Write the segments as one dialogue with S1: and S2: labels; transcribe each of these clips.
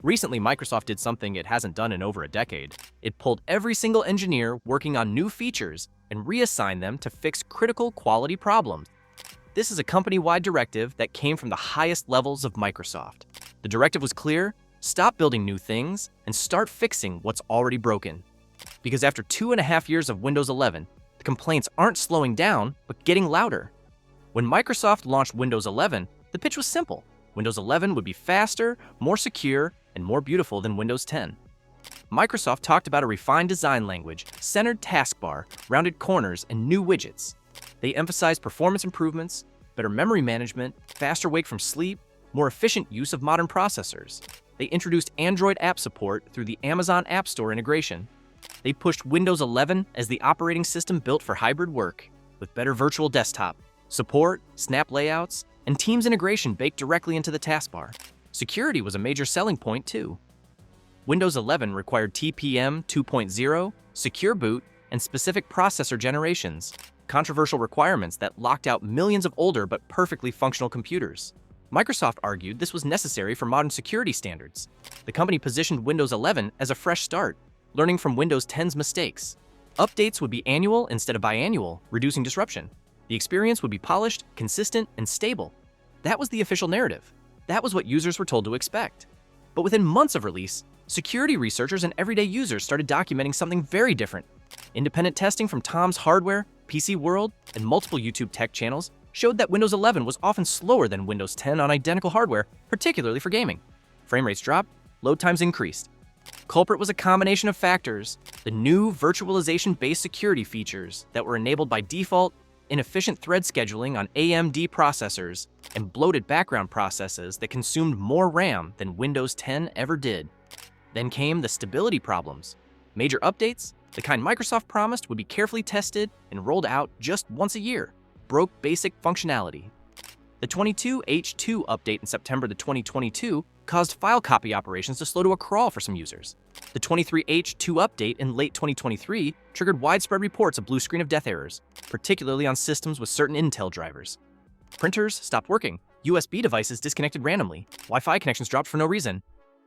S1: Recently, Microsoft did something it hasn't done in over a decade. It pulled every single engineer working on new features and reassigned them to fix critical quality problems. This is a company-wide directive that came from the highest levels of Microsoft. The directive was clear: stop building new things and start fixing what's already broken. Because after 2.5 years of Windows 11, the complaints aren't slowing down, but getting louder. When Microsoft launched Windows 11, the pitch was simple. Windows 11 would be faster, more secure, and more beautiful than Windows 10. Microsoft talked about a refined design language, centered taskbar, rounded corners, and new widgets. They emphasized performance improvements, better memory management, faster wake from sleep, more efficient use of modern processors. They introduced Android app support through the Amazon App Store integration. They pushed Windows 11 as the operating system built for hybrid work, with better virtual desktop, support, snap layouts, and Teams integration baked directly into the taskbar. Security was a major selling point too. Windows 11 required TPM 2.0, secure boot, and specific processor generations, controversial requirements that locked out millions of older but perfectly functional computers. Microsoft argued this was necessary for modern security standards. The company positioned Windows 11 as a fresh start, learning from Windows 10's mistakes. Updates would be annual instead of biannual, reducing disruption. The experience would be polished, consistent, and stable. That was the official narrative. That was what users were told to expect. But within months of release, security researchers and everyday users started documenting something very different. Independent testing from Tom's Hardware, PC World, and multiple YouTube tech channels showed that Windows 11 was often slower than Windows 10 on identical hardware, particularly for gaming. Frame rates dropped, load times increased. Culprit was a combination of factors: the new virtualization-based security features that were enabled by default, inefficient thread scheduling on AMD processors, and bloated background processes that consumed more RAM than Windows 10 ever did. Then came the stability problems. Major updates, the kind Microsoft promised would be carefully tested and rolled out just once a year, broke basic functionality. The 22H2 update in September 2022 caused file copy operations to slow to a crawl for some users. The 23H2 update in late 2023 triggered widespread reports of blue screen of death errors, particularly on systems with certain Intel drivers. Printers stopped working, USB devices disconnected randomly, Wi-Fi connections dropped for no reason.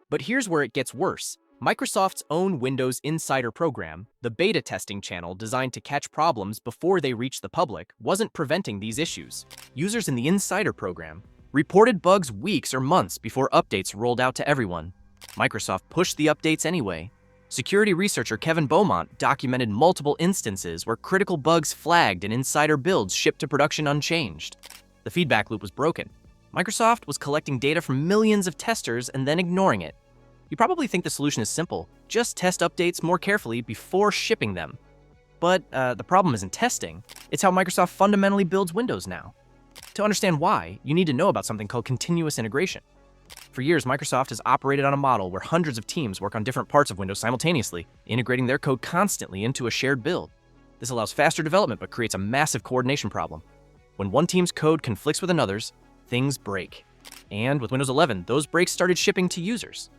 S1: But here's where it gets worse. Microsoft's own Windows Insider program, the beta testing channel designed to catch problems before they reach the public, wasn't preventing these issues. Users in the Insider program reported bugs weeks or months before updates rolled out to everyone. Microsoft pushed the updates anyway. Security researcher Kevin Beaumont documented multiple instances where critical bugs flagged and Insider builds shipped to production unchanged. The feedback loop was broken. Microsoft was collecting data from millions of testers and then ignoring it. You probably think the solution is simple: just test updates more carefully before shipping them. But the problem isn't testing. It's how Microsoft fundamentally builds Windows now. To understand why, you need to know about something called continuous integration. For years, Microsoft has operated on a model where hundreds of teams work on different parts of Windows simultaneously, integrating their code constantly into a shared build. This allows faster development but creates a massive coordination problem. When one team's code conflicts with another's, things break. And with Windows 11, those breaks started shipping to users.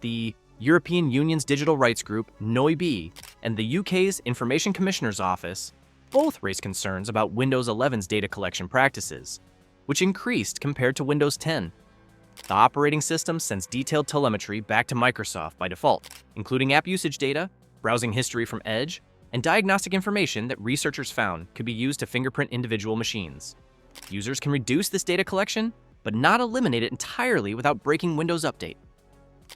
S1: The European Union's digital rights group, NOIB, and the UK's Information Commissioner's Office both raised concerns about Windows 11's data collection practices, which increased compared to Windows 10. The operating system sends detailed telemetry back to Microsoft by default, including app usage data, browsing history from Edge, and diagnostic information that researchers found could be used to fingerprint individual machines. Users can reduce this data collection, but not eliminate it entirely without breaking Windows Update.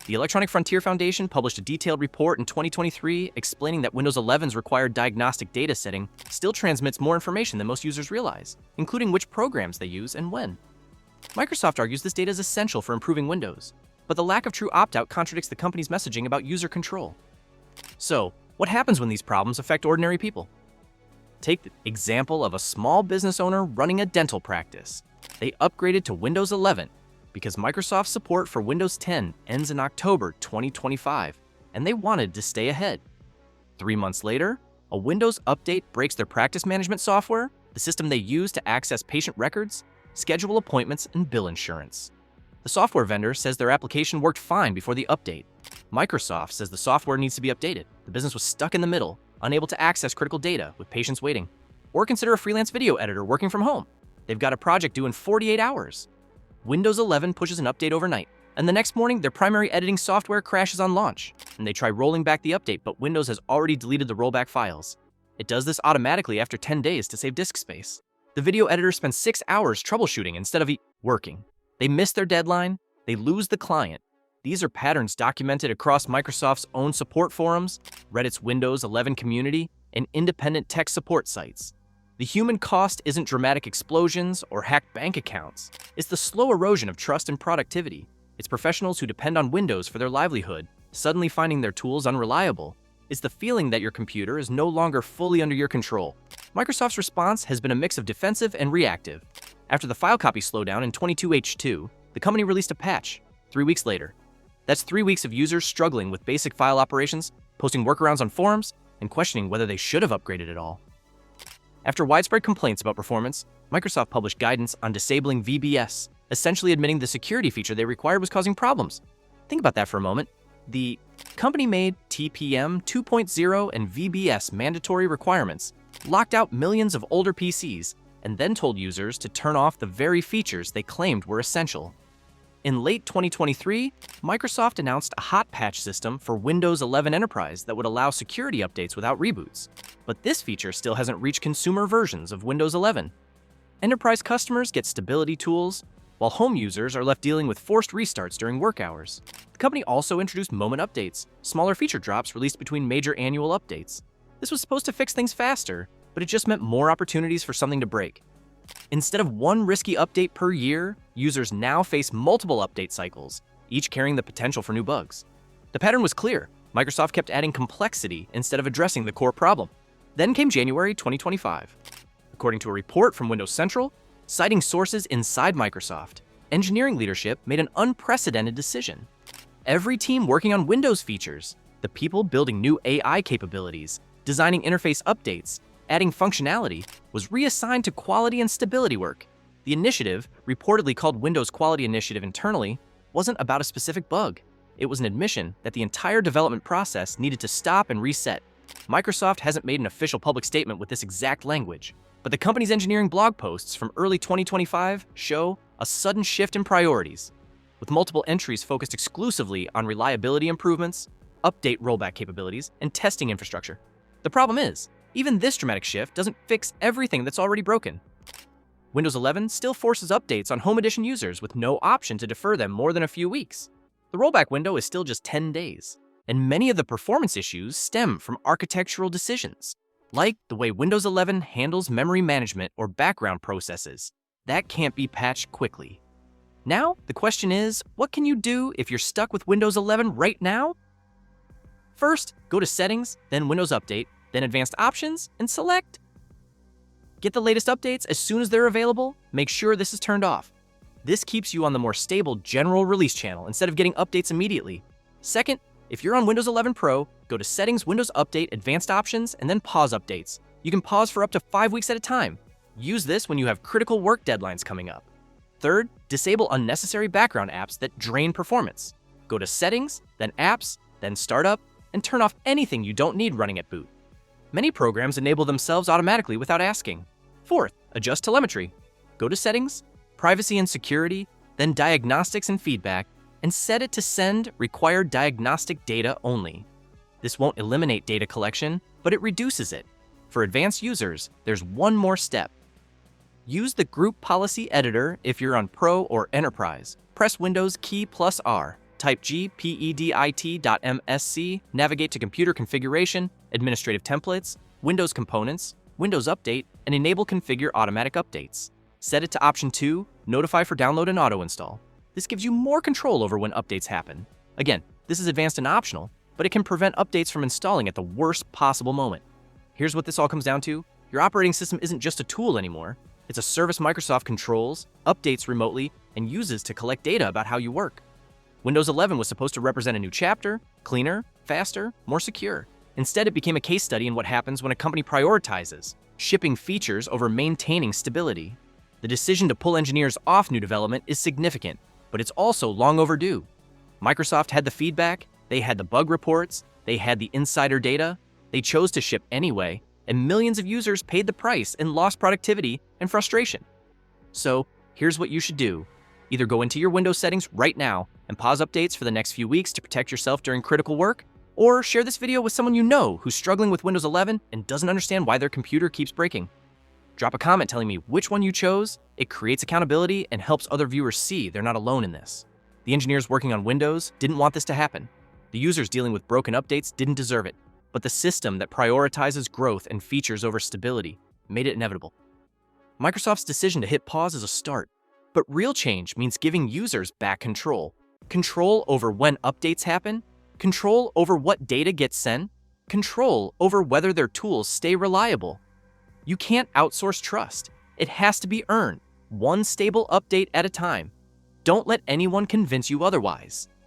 S1: The Electronic Frontier Foundation published a detailed report in 2023 explaining that Windows 11's required diagnostic data setting still transmits more information than most users realize, including which programs they use and when. Microsoft argues this data is essential for improving Windows, but the lack of true opt-out contradicts the company's messaging about user control. So, what happens when these problems affect ordinary people? Take the example of a small business owner running a dental practice. They upgraded to Windows 11 because Microsoft's support for Windows 10 ends in October 2025, and they wanted to stay ahead. 3 months later, a Windows update breaks their practice management software, the system they use to access patient records, schedule appointments, and bill insurance. The software vendor says their application worked fine before the update. Microsoft says the software needs to be updated. The business was stuck in the middle, unable to access critical data with patients waiting. Or consider a freelance video editor working from home. They've got a project due in 48 hours. Windows 11 pushes an update overnight. And the next morning, their primary editing software crashes on launch, and they try rolling back the update, but Windows has already deleted the rollback files. It does this automatically after 10 days to save disk space. The video editor spends 6 hours troubleshooting instead of working. They miss their deadline, they lose the client. These are patterns documented across Microsoft's own support forums, Reddit's Windows 11 community, and independent tech support sites. The human cost isn't dramatic explosions or hacked bank accounts. It's the slow erosion of trust and productivity. It's professionals who depend on Windows for their livelihood, suddenly finding their tools unreliable. It's the feeling that your computer is no longer fully under your control. Microsoft's response has been a mix of defensive and reactive. After the file copy slowdown in 22H2, the company released a patch 3 weeks later. That's 3 weeks of users struggling with basic file operations, posting workarounds on forums, and questioning whether they should have upgraded at all. After widespread complaints about performance, Microsoft published guidance on disabling VBS, essentially admitting the security feature they required was causing problems. Think about that for a moment. The company made TPM 2.0 and VBS mandatory requirements, locked out millions of older PCs, and then told users to turn off the very features they claimed were essential. In late 2023, Microsoft announced a hot patch system for Windows 11 Enterprise that would allow security updates without reboots. But this feature still hasn't reached consumer versions of Windows 11. Enterprise customers get stability tools, while home users are left dealing with forced restarts during work hours. The company also introduced moment updates, smaller feature drops released between major annual updates. This was supposed to fix things faster, but it just meant more opportunities for something to break. Instead of one risky update per year, users now face multiple update cycles, each carrying the potential for new bugs. The pattern was clear. Microsoft kept adding complexity instead of addressing the core problem. Then came January 2025. According to a report from Windows Central, citing sources inside Microsoft, engineering leadership made an unprecedented decision. Every team working on Windows features, the people building new AI capabilities, designing interface updates, adding functionality, was reassigned to quality and stability work. The initiative, reportedly called Windows Quality Initiative internally, wasn't about a specific bug. It was an admission that the entire development process needed to stop and reset. Microsoft hasn't made an official public statement with this exact language, but the company's engineering blog posts from early 2025 show a sudden shift in priorities, with multiple entries focused exclusively on reliability improvements, update rollback capabilities, and testing infrastructure. The problem is, even this dramatic shift doesn't fix everything that's already broken. Windows 11 still forces updates on Home Edition users with no option to defer them more than a few weeks. The rollback window is still just 10 days, and many of the performance issues stem from architectural decisions, like the way Windows 11 handles memory management or background processes. That can't be patched quickly. Now, the question is, what can you do if you're stuck with Windows 11 right now? First, go to Settings, then Windows Update, then Advanced Options, and select. Get the latest updates as soon as they're available. Make sure this is turned off. This keeps you on the more stable general release channel instead of getting updates immediately. Second, if you're on Windows 11 Pro, go to Settings, Windows Update, Advanced Options, and then pause updates. You can pause for up to 5 weeks at a time. Use this when you have critical work deadlines coming up. Third, disable unnecessary background apps that drain performance. Go to Settings, then Apps, then Startup, and turn off anything you don't need running at boot. Many programs enable themselves automatically without asking. Fourth, adjust telemetry. Go to Settings, Privacy and Security, then Diagnostics and Feedback, and set it to send required diagnostic data only. This won't eliminate data collection, but it reduces it. For advanced users, there's one more step. Use the Group Policy Editor if you're on Pro or Enterprise. Press Windows key plus R. Type gpedit.msc, navigate to Computer Configuration, Administrative Templates, Windows Components, Windows Update, and enable Configure Automatic Updates. Set it to Option 2, Notify for Download and Auto Install. This gives you more control over when updates happen. Again, this is advanced and optional, but it can prevent updates from installing at the worst possible moment. Here's what this all comes down to. Your operating system isn't just a tool anymore. It's a service Microsoft controls, updates remotely, and uses to collect data about how you work. Windows 11 was supposed to represent a new chapter, cleaner, faster, more secure. Instead, it became a case study in what happens when a company prioritizes, shipping features over maintaining stability. The decision to pull engineers off new development is significant, but it's also long overdue. Microsoft had the feedback, they had the bug reports, they had the insider data, they chose to ship anyway, and millions of users paid the price in lost productivity and frustration. So, here's what you should do. Either go into your Windows settings right now and pause updates for the next few weeks to protect yourself during critical work, or share this video with someone you know who's struggling with Windows 11 and doesn't understand why their computer keeps breaking. Drop a comment telling me which one you chose. It creates accountability and helps other viewers see they're not alone in this. The engineers working on Windows didn't want this to happen. The users dealing with broken updates didn't deserve it, but the system that prioritizes growth and features over stability made it inevitable. Microsoft's decision to hit pause is a start, but real change means giving users back control. Control over when updates happen, control over what data gets sent, control over whether their tools stay reliable. You can't outsource trust. It has to be earned, one stable update at a time. Don't let anyone convince you otherwise.